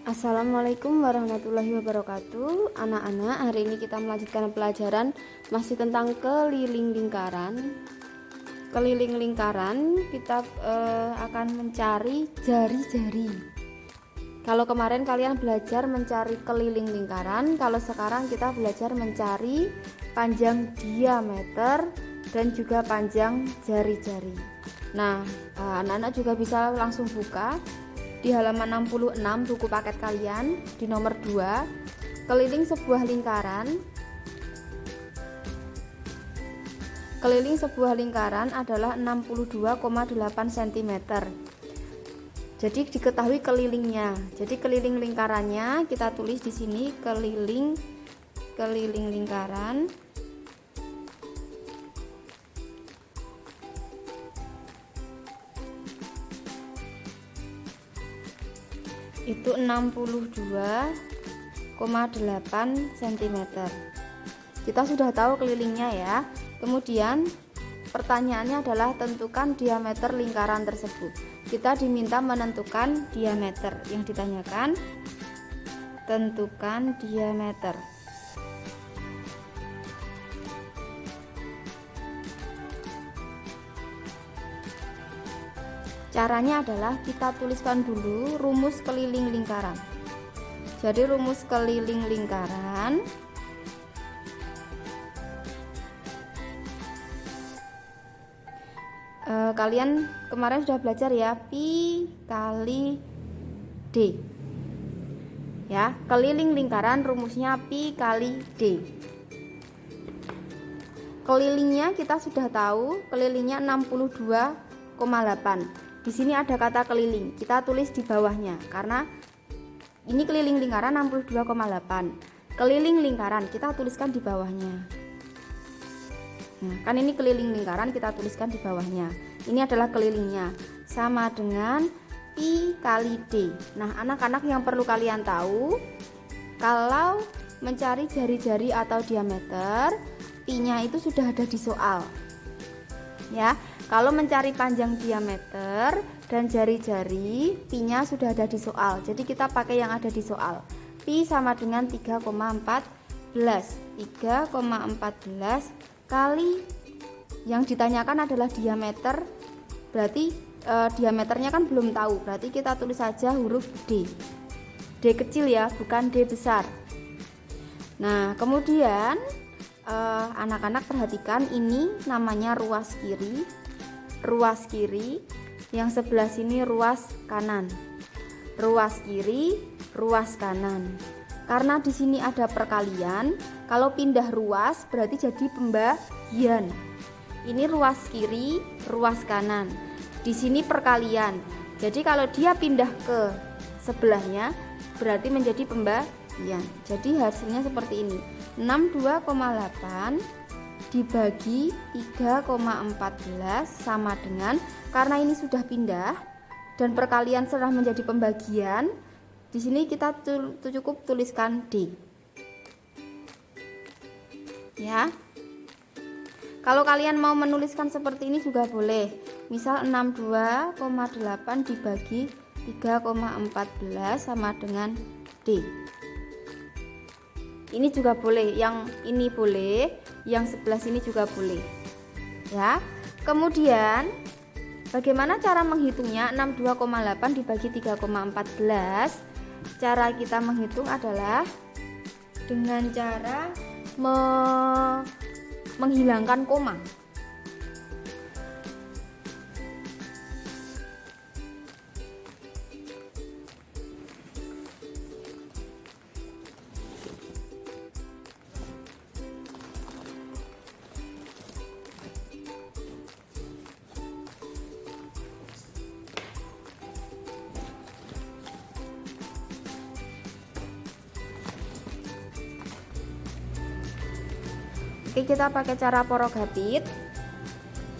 Assalamualaikum warahmatullahi wabarakatuh. Anak-anak, hari ini kita melanjutkan pelajaran masih tentang keliling lingkaran. Keliling lingkaran kita akan mencari jari-jari. Kalau kemarin kalian belajar mencari keliling lingkaran, kalau sekarang kita belajar mencari panjang diameter dan juga panjang jari-jari. Nah, anak-anak juga bisa langsung buka di halaman 66 buku paket kalian di nomor 2, keliling sebuah lingkaran. Keliling sebuah lingkaran adalah 62,8 cm. Jadi diketahui kelilingnya. Jadi keliling lingkarannya kita tulis di sini keliling lingkaran itu 62,8 cm. Kita sudah tahu kelilingnya ya. Kemudian pertanyaannya adalah tentukan diameter lingkaran tersebut. Kita diminta menentukan diameter. Yang ditanyakan tentukan diameter. Caranya adalah kita tuliskan dulu rumus keliling lingkaran. Jadi rumus keliling lingkaran kalian kemarin sudah belajar ya, pi kali d. Ya, keliling lingkaran rumusnya pi kali d. Kelilingnya kita sudah tahu, kelilingnya 62,8. Di sini ada kata keliling, kita tulis di bawahnya karena ini keliling lingkaran 62,8. Keliling lingkaran kita tuliskan di bawahnya. Nah, kan ini keliling lingkaran kita tuliskan di bawahnya. Ini adalah kelilingnya, sama dengan pi kali d. Nah, anak-anak yang perlu kalian tahu, kalau mencari jari-jari atau diameter, pi-nya itu sudah ada di soal. Ya, kalau mencari panjang diameter dan jari-jari, pi-nya sudah ada di soal. Jadi kita pakai yang ada di soal. Pi sama dengan 3,14. 3,14 kali yang ditanyakan adalah diameter. Berarti diameternya kan belum tahu. Berarti kita tulis saja huruf D. D kecil ya, bukan D besar. Nah, kemudian anak-anak perhatikan, ini namanya ruas kiri. Ruas kiri, yang sebelah sini ruas kanan. Ruas kiri, ruas kanan. Karena di sini ada perkalian, kalau pindah ruas berarti jadi pembagian. Ini ruas kiri, ruas kanan. Di sini perkalian. Jadi kalau dia pindah ke sebelahnya berarti menjadi pembagian. Jadi hasilnya seperti ini. 62,8 dibagi 3,14 sama dengan, karena ini sudah pindah dan perkalian sudah menjadi pembagian, di sini kita cukup tuliskan D. Ya. Kalau kalian mau menuliskan seperti ini juga boleh. Misal 62,8 dibagi 3,14 sama dengan D. Ini juga boleh, yang ini boleh, yang sebelah sini juga boleh. Ya. Kemudian bagaimana cara menghitungnya? 62,8 dibagi 3,14. Cara kita menghitung adalah dengan cara menghilangkan koma. Oke, kita pakai cara porogapit.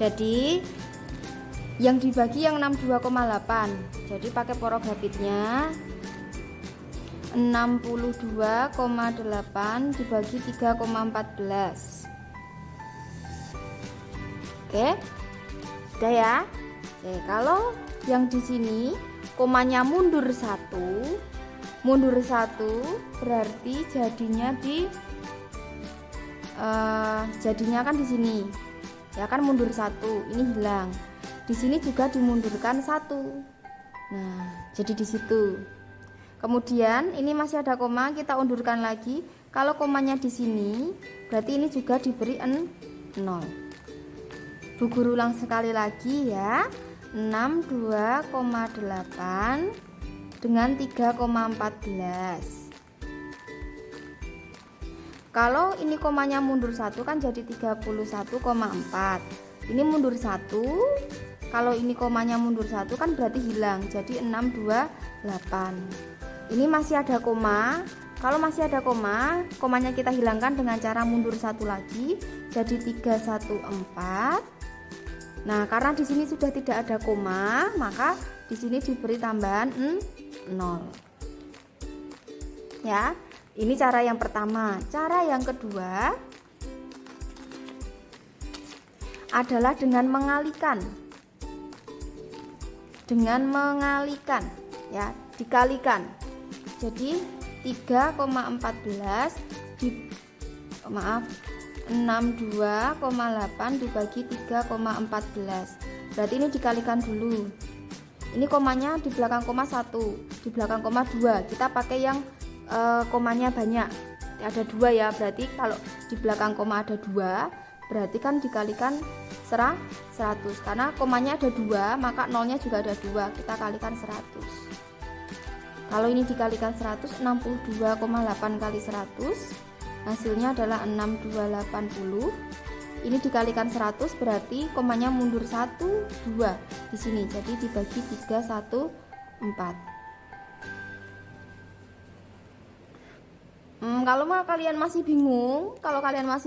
Jadi yang dibagi yang 62,8. Jadi pakai porogapitnya 62,8 dibagi 3,14. Oke. Sudah ya. Oke, kalau yang di sini komanya mundur 1, Mundur 1 berarti jadinya jadinya kan di sini. Ya kan mundur 1, ini hilang. Di sini juga dimundurkan 1. Nah, jadi di situ. Kemudian ini masih ada koma, kita undurkan lagi. Kalau komanya di sini, berarti ini juga diberi 0. Bu Guru ulang sekali lagi ya. 62,8 dengan 3,14. Kalau ini komanya mundur 1 kan jadi 31,4. Ini mundur 1. Kalau ini komanya mundur 1 kan berarti hilang, jadi 628. Ini masih ada koma. Kalau masih ada koma, komanya kita hilangkan dengan cara mundur 1 lagi, jadi 314. Nah, karena di sini sudah tidak ada koma, maka di sini diberi tambahan 0. Ya. Ini cara yang pertama. Cara yang kedua adalah dengan mengalikan. Ya, dikalikan. Jadi 3,14 62,8 dibagi 3,14. Berarti ini dikalikan dulu. Ini komanya di belakang koma 1, di belakang koma 2. Kita pakai yang komanya banyak, ada 2 ya, berarti kalau di belakang koma ada 2 berarti kan dikalikan 100, karena komanya ada 2 maka nolnya juga ada 2, kita kalikan 100. Kalau ini dikalikan 100, 62,8 kali 100 hasilnya adalah 6280. Ini dikalikan 100 berarti komanya mundur 1 2 di sini, jadi dibagi 314. Kalau kalian masih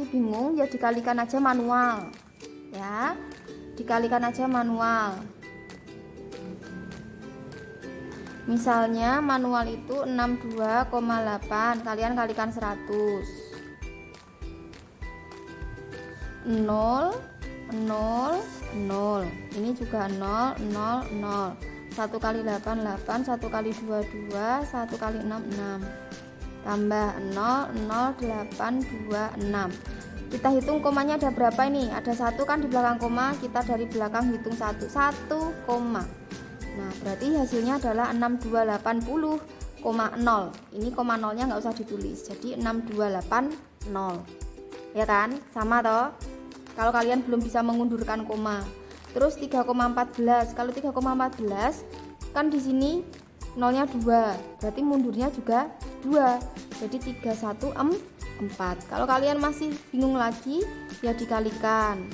bingung, ya dikalikan aja manual. Ya, dikalikan aja manual. Misalnya manual itu 62,8, kalian kalikan 100. 0 0 0. Ini juga 0 0 0. 1 kali 8 8, 1 kali 2 2, 1 kali 6 6. Tambah 0 0 8 2 6. Kita hitung komanya ada berapa ini? Ada 1 kan di belakang koma, kita dari belakang hitung 1 koma. Nah, berarti hasilnya adalah 6280,0. Ini koma nolnya nggak usah ditulis, jadi 6280. Ya kan? Sama toh? Kalau kalian belum bisa mengundurkan koma. Terus 3,14. Kalau 3,14 kan di sini nolnya 2, berarti mundurnya juga 2, jadi 314. Kalau kalian masih bingung lagi, ya dikalikan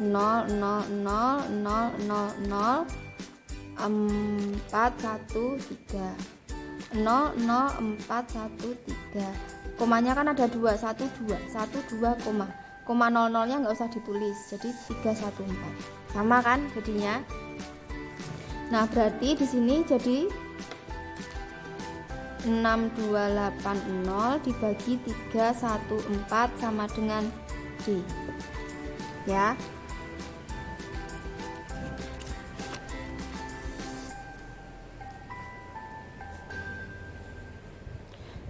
0 0 0 0 0 0 413 0 0 413. Komanya kan ada 2, 1 2 koma. Koma 00-nya nggak usah ditulis, jadi 314. Sama kan jadinya? Nah, berarti di sini jadi 6280 dibagi 314 sama dengan D. Ya.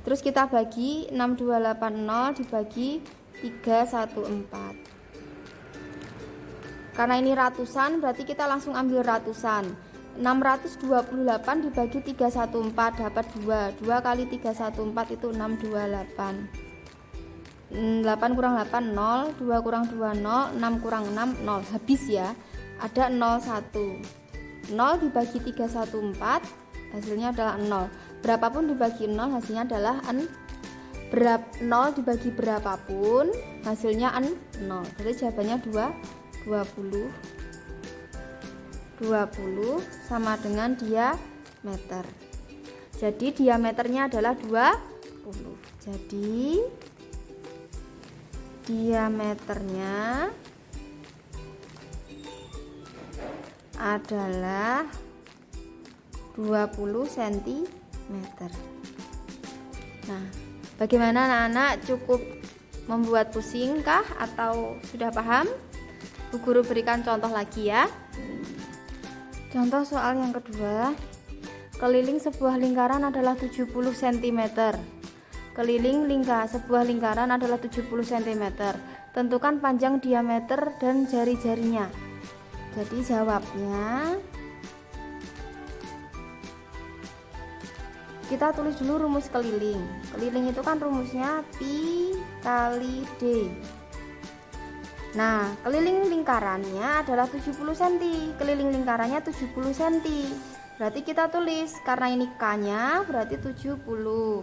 Terus kita bagi 6280 dibagi 314. Karena ini ratusan, berarti kita langsung ambil ratusan. 628 dibagi 314 dapat 2. 2 kali 314 itu 628. 8 kurang 8 0, 2 kurang 2 0, 6 kurang 6 0. Habis ya. Ada 01. 0 dibagi 314 hasilnya adalah 0. Berapapun dibagi 0 hasilnya adalah 0 dibagi berapapun hasilnya 0. Jadi jawabannya 20 sama dengan diameter. Jadi diameternya adalah 20. Jadi diameternya adalah 20 cm. Nah, bagaimana anak-anak, cukup membuat pusing kah atau sudah paham? Bu Guru berikan contoh lagi ya. Contoh soal yang kedua. Keliling sebuah lingkaran adalah 70 cm. Keliling sebuah lingkaran adalah 70 cm. Tentukan panjang, diameter, dan jari-jarinya. Jadi jawabnya, kita tulis dulu rumus keliling. Keliling itu kan rumusnya pi kali D. Nah, keliling lingkarannya adalah 70 cm. Keliling lingkarannya 70 cm. Berarti kita tulis, karena ini K-nya berarti 70.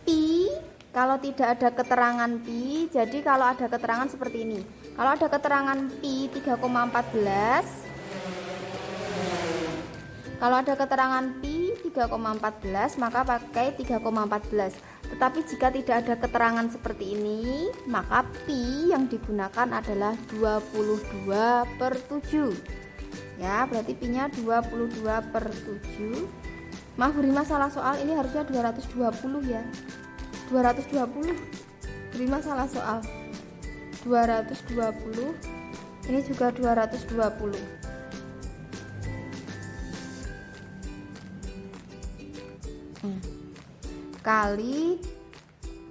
Pi, kalau tidak ada keterangan pi, jadi kalau ada keterangan seperti ini. Kalau ada keterangan pi 3,14, kalau ada keterangan pi 3,14 maka pakai 3,14. Tetapi jika tidak ada keterangan seperti ini, maka pi yang digunakan adalah 22/7. Ya, berarti pi-nya 22/7. Maaf, beri masalah soal ini harusnya 220 ya. 220. Beri masalah soal. 220. Ini juga 220. Kali,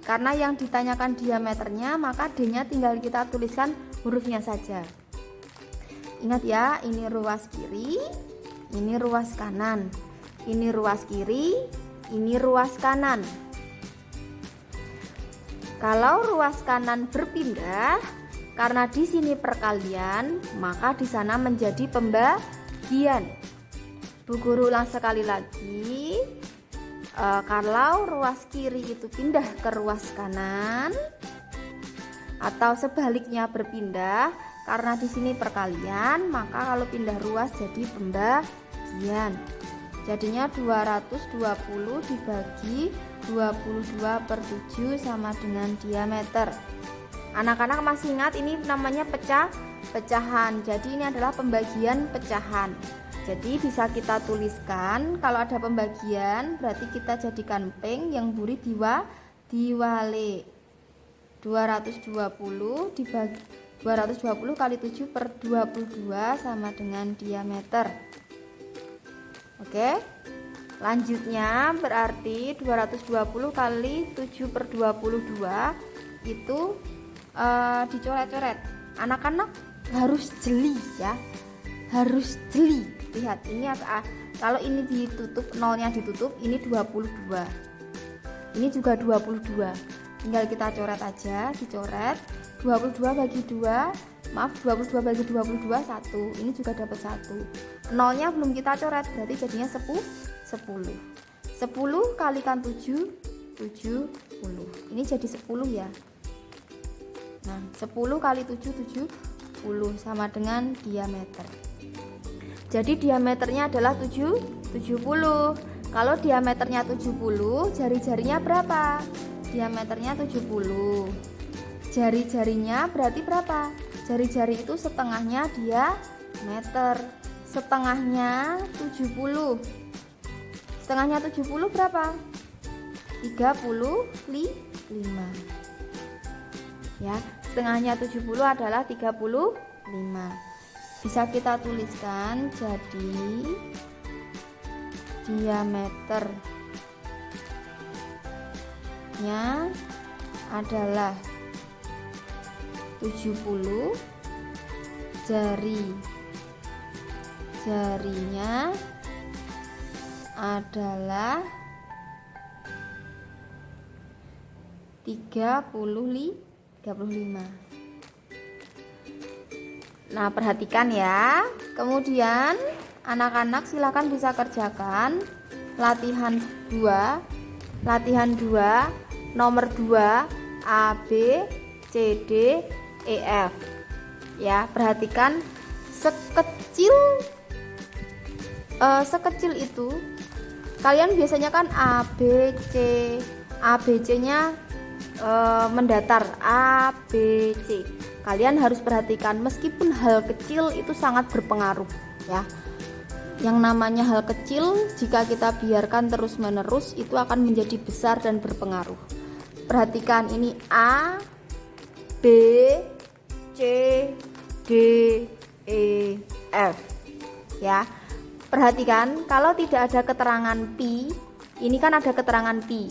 karena yang ditanyakan diameternya, maka D-nya tinggal kita tuliskan hurufnya saja. Ingat ya, ini ruas kiri, ini ruas kanan. Ini ruas kiri, ini ruas kanan. Kalau ruas kanan berpindah, karena di sini perkalian, maka di sana menjadi pembagian. Bu Guru ulang sekali lagi. Kalau ruas kiri itu pindah ke ruas kanan, atau sebaliknya berpindah, karena di sini perkalian, maka kalau pindah ruas jadi pembagian. Jadinya 220 dibagi 22/7 sama dengan diameter. Anak-anak masih ingat ini namanya pecahan. Jadi ini adalah pembagian pecahan. Jadi bisa kita tuliskan, kalau ada pembagian berarti kita jadikan peng, yang buri diwale. 220 kali 7/22 sama dengan diameter. Oke, lanjutnya berarti 220 kali 7/22 itu dicoret-coret. Anak-anak harus jeli ya, harus jeli. Lihat ini, kalau ini ditutup, nolnya ditutup, ini 22, ini juga 22. Tinggal kita coret aja, dicoret. 22 bagi 2, maaf, 22 bagi 22 1. Ini juga dapat 1. Nolnya belum kita coret, berarti jadinya 10. 10 kalikan 7, 70. Ini jadi 10 ya. Nah, 10 kali 7, 70 sama dengan diameter. Jadi diameternya adalah 70. Kalau diameternya 70, jari-jarinya berapa? Diameternya 70. Jari-jarinya berarti berapa? Jari-jari itu setengahnya diameter. Setengahnya 70. Setengahnya 70 berapa? 35. Ya, setengahnya 70 adalah 35. Bisa kita tuliskan, jadi diameternya adalah 70, jarinya adalah 35. Nah, perhatikan ya. Kemudian anak-anak silakan bisa kerjakan latihan 2 nomor 2 A, B, C, D, E, F. Ya, perhatikan sekecil itu kalian biasanya kan A, B, C-nya mendatar, A, B, C. Kalian harus perhatikan, meskipun hal kecil itu sangat berpengaruh ya. Yang namanya hal kecil, jika kita biarkan terus-menerus, itu akan menjadi besar dan berpengaruh. Perhatikan ini A, B, C, D, E, F ya. Perhatikan, kalau tidak ada keterangan pi, ini kan ada keterangan pi.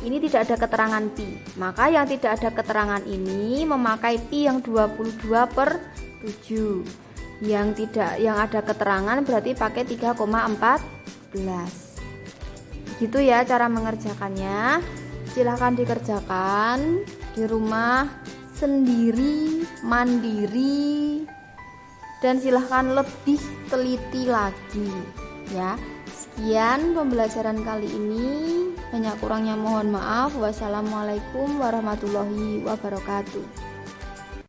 Ini tidak ada keterangan pi. Maka yang tidak ada keterangan ini memakai pi yang 22/7. Yang ada keterangan berarti pakai 3,14. Gitu ya cara mengerjakannya. Silahkan dikerjakan di rumah sendiri, mandiri, dan silahkan lebih teliti lagi ya. Sekian pembelajaran kali ini, banyak kurangnya mohon maaf. Wassalamualaikum warahmatullahi wabarakatuh.